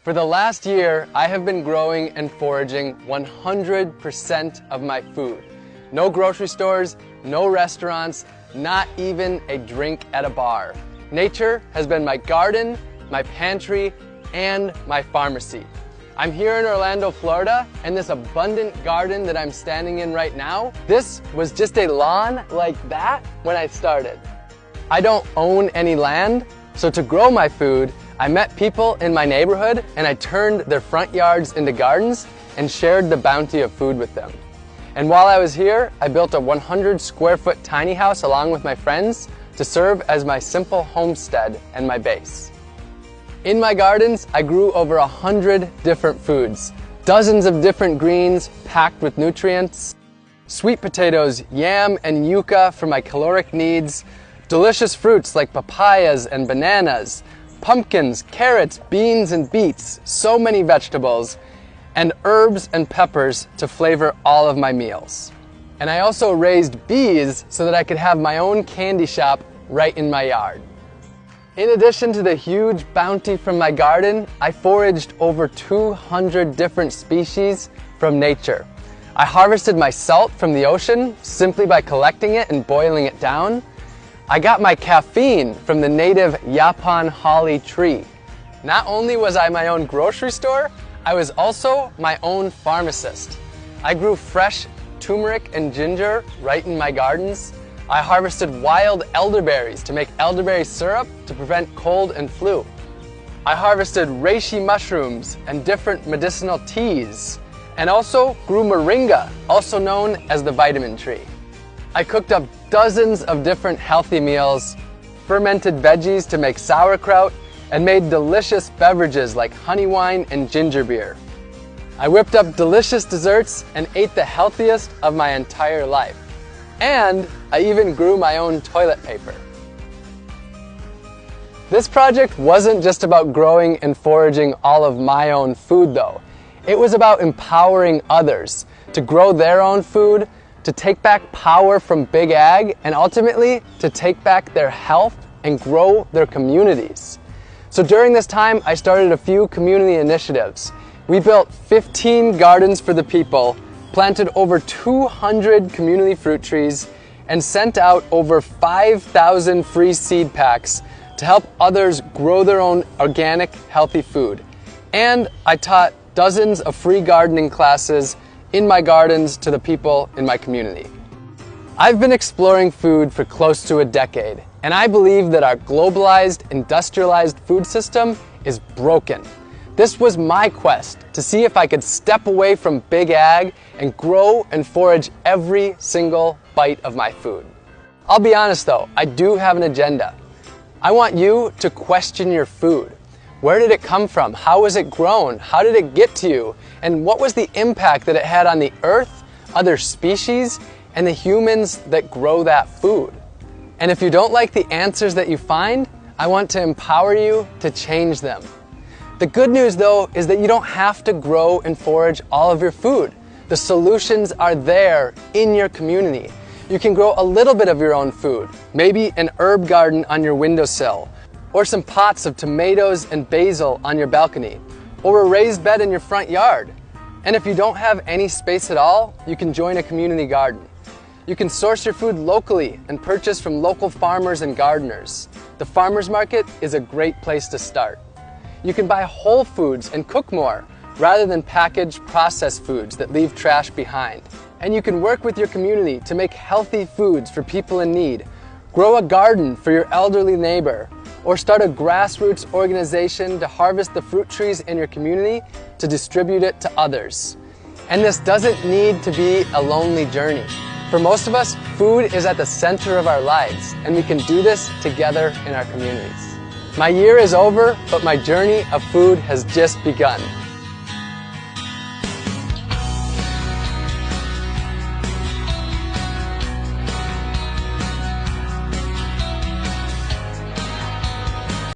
For the last year, I have been growing and foraging 100% of my food. No grocery stores, no restaurants, not even a drink at a bar. Nature has been my garden, my pantry, and my pharmacy. I'm here in Orlando, Florida, and this abundant garden that I'm standing in right now, this was just a lawn like that when I started. I don't own any land, so to grow my food, I met people in my neighborhood and I turned their front yards into gardens and shared the bounty of food with them. And while I was here, I built a 100 square foot tiny house along with my friends to serve as my simple homestead and my base. In my gardens, I grew over 100 different foods, dozens of different greens packed with nutrients, sweet potatoes, yam, and yucca for my caloric needs, delicious fruits like papayas and bananas, pumpkins, carrots, beans, and beets, so many vegetables, and herbs and peppers to flavor all of my meals. And I also raised bees so that I could have my own candy shop right in my yard. In addition to the huge bounty from my garden, I foraged over 200 different species from nature. I harvested my salt from the ocean simply by collecting it and boiling it down. I got my caffeine from the native Yaupon holly tree. Not only was I my own grocery store, I was also my own pharmacist. I grew fresh turmeric and ginger right in my gardens. I harvested wild elderberries to make elderberry syrup to prevent cold and flu. I harvested reishi mushrooms and different medicinal teas, and also grew moringa, also known as the vitamin tree. I cooked up dozens of different healthy meals, fermented veggies to make sauerkraut, and made delicious beverages like honey wine and ginger beer. I whipped up delicious desserts and ate the healthiest of my entire life. And I even grew my own toilet paper. This project wasn't just about growing and foraging all of my own food though. It was about empowering others to grow their own food, to take back power from Big Ag, and ultimately to take back their health and grow their communities. So during this time, I started a few community initiatives. We built 15 gardens for the people, planted over 200 community fruit trees, and sent out over 5,000 free seed packs to help others grow their own organic, healthy food. And I taught dozens of free gardening classes in my gardens to the people in my community. I've been exploring food for close to a decade, and I believe that our globalized, industrialized food system is broken. This was my quest to see if I could step away from Big Ag and grow and forage every single bite of my food. I'll be honest though, I do have an agenda. I want you to question your food. Where did it come from? How was it grown? How did it get to you? And what was the impact that it had on the earth, other species, and the humans that grow that food? And if you don't like the answers that you find, I want to empower you to change them. The good news though is that you don't have to grow and forage all of your food. The solutions are there in your community. You can grow a little bit of your own food, maybe an herb garden on your windowsill, or some pots of tomatoes and basil on your balcony, or a raised bed in your front yard. And if you don't have any space at all, you can join a community garden. You can source your food locally and purchase from local farmers and gardeners. The farmers market is a great place to start. You can buy whole foods and cook more, rather than packaged processed foods that leave trash behind. And you can work with your community to make healthy foods for people in need, grow a garden for your elderly neighbor, or start a grassroots organization to harvest the fruit trees in your community to distribute it to others. And this doesn't need to be a lonely journey. For most of us, food is at the center of our lives, and we can do this together in our communities. My year is over, but my journey of food has just begun.